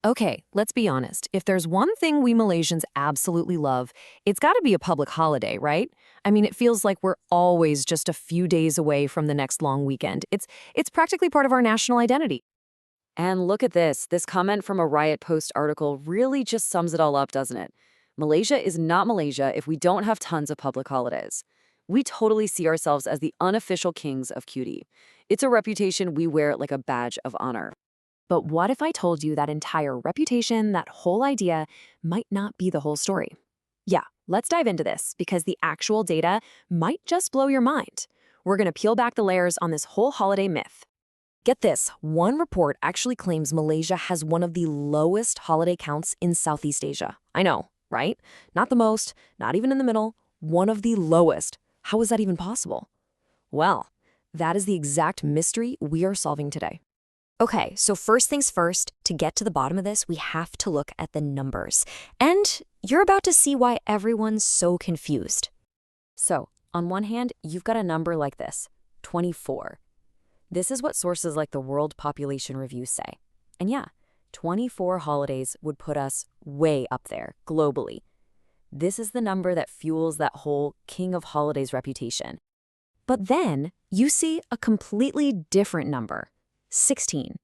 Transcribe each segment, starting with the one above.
Okay, let's be honest. If there's one thing we Malaysians absolutely love, it's got to be a public holiday, right? I mean, it feels like we're always just a few days away from the next long weekend. It's practically part of our national identity. And look at this. This comment from a Riot Post article really just sums it all up, doesn't it? Malaysia is not Malaysia if we don't have tons of public holidays. We totally see ourselves as the unofficial kings of cutie. It's a reputation we wear like a badge of honor. But what if I told you that entire reputation, that whole idea, might not be the whole story? Yeah, let's dive into this because the actual data might just blow your mind. We're going to peel back the layers on this whole holiday myth. Get this, one report actually claims Malaysia has one of the lowest holiday counts in Southeast Asia. I know, right? Not the most, not even in the middle, one of the lowest. How is that even possible? Well, that is the exact mystery we are solving today. Okay, so first things first, to get to the bottom of this, we have to look at the numbers. And you're about to see why everyone's so confused. So, on one hand, you've got a number like this, 24. This is what sources like the World Population Review say. And yeah, 24 holidays would put us way up there, globally. This is the number that fuels that whole king of holidays reputation. But then you see a completely different number, 16.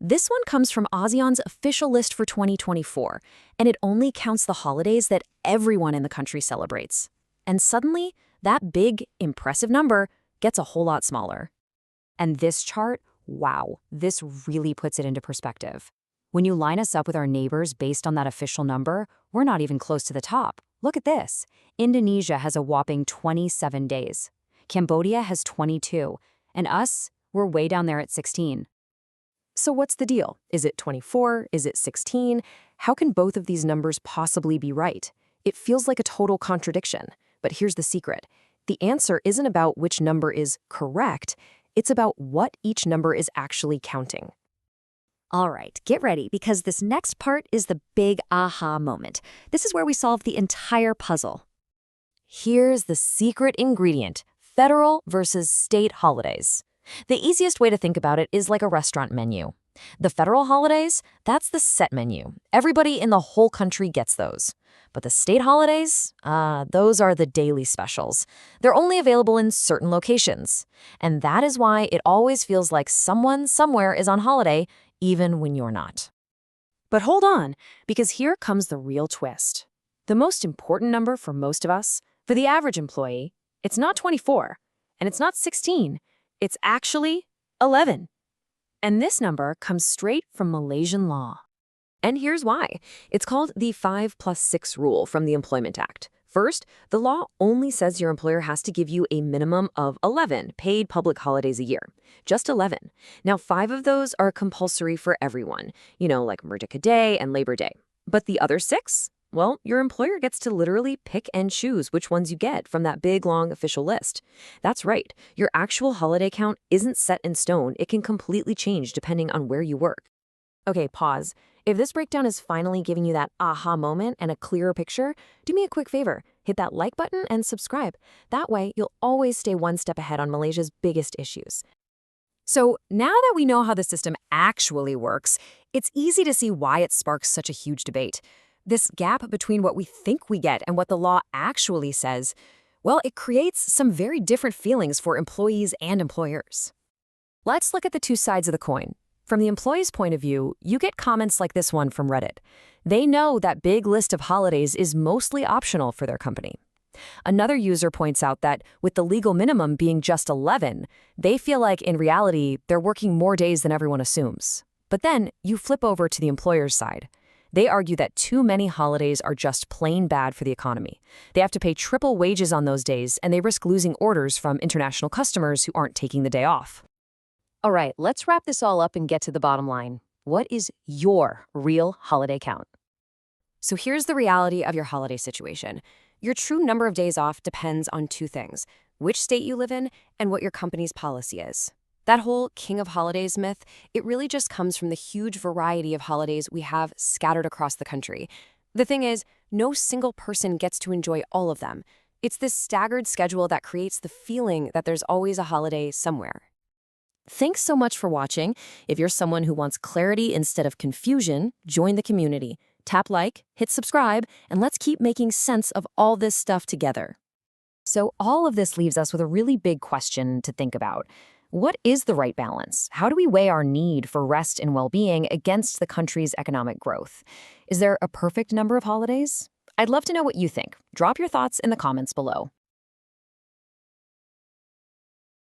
This one comes from ASEAN's official list for 2024, and it only counts the holidays that everyone in the country celebrates. And suddenly, that big, impressive number gets a whole lot smaller. And this chart, wow, this really puts it into perspective. When you line us up with our neighbors based on that official number, we're not even close to the top. Look at this. Indonesia has a whopping 27 days. Cambodia has 22, and us, we're way down there at 16. So what's the deal? Is it 24? Is it 16? How can both of these numbers possibly be right? It feels like a total contradiction. But here's the secret. The answer isn't about which number is correct. It's about what each number is actually counting. All right, get ready because this next part is the big aha moment. This is where we solve the entire puzzle. Here's the secret ingredient, federal versus state holidays. The easiest way to think about it is like a restaurant menu. The federal holidays, that's the set menu. Everybody in the whole country gets those. But the state holidays, those are the daily specials. They're only available in certain locations. And that is why it always feels like someone somewhere is on holiday, even when you're not. But hold on, because here comes the real twist. The most important number for most of us, for the average employee, it's not 24, and it's not 16. It's actually 11. And this number comes straight from Malaysian law. And here's why. It's called the 5+6 rule from the Employment Act. First, the law only says your employer has to give you a minimum of 11 paid public holidays a year. Just 11. Now, 5 of those are compulsory for everyone, like Merdeka Day and Labor Day. But the other 6? Well, your employer gets to literally pick and choose which ones you get from that big, long official list. That's right. Your actual holiday count isn't set in stone. It can completely change depending on where you work. Okay, pause. If this breakdown is finally giving you that aha moment and a clearer picture, do me a quick favor. Hit that like button and subscribe. That way, you'll always stay one step ahead on Malaysia's biggest issues. So now that we know how the system actually works, it's easy to see why it sparks such a huge debate. This gap between what we think we get and what the law actually says, well, it creates some very different feelings for employees and employers. Let's look at the two sides of the coin. From the employee's point of view, you get comments like this one from Reddit. They know that big list of holidays is mostly optional for their company. Another user points out that with the legal minimum being just 11, they feel like in reality, they're working more days than everyone assumes. But then you flip over to the employer's side. They argue that too many holidays are just plain bad for the economy. They have to pay triple wages on those days, and they risk losing orders from international customers who aren't taking the day off. All right, let's wrap this all up and get to the bottom line. What is your real holiday count? So here's the reality of your holiday situation. Your true number of days off depends on two things: which state you live in and what your company's policy is. That whole king of holidays myth, it really just comes from the huge variety of holidays we have scattered across the country. The thing is, no single person gets to enjoy all of them. It's this staggered schedule that creates the feeling that there's always a holiday somewhere. Thanks so much for watching. If you're someone who wants clarity instead of confusion, join the community. Tap like, hit subscribe, and let's keep making sense of all this stuff together. So all of this leaves us with a really big question to think about. What is the right balance? How do we weigh our need for rest and well-being against the country's economic growth? Is there a perfect number of holidays? I'd love to know what you think. Drop your thoughts in the comments below.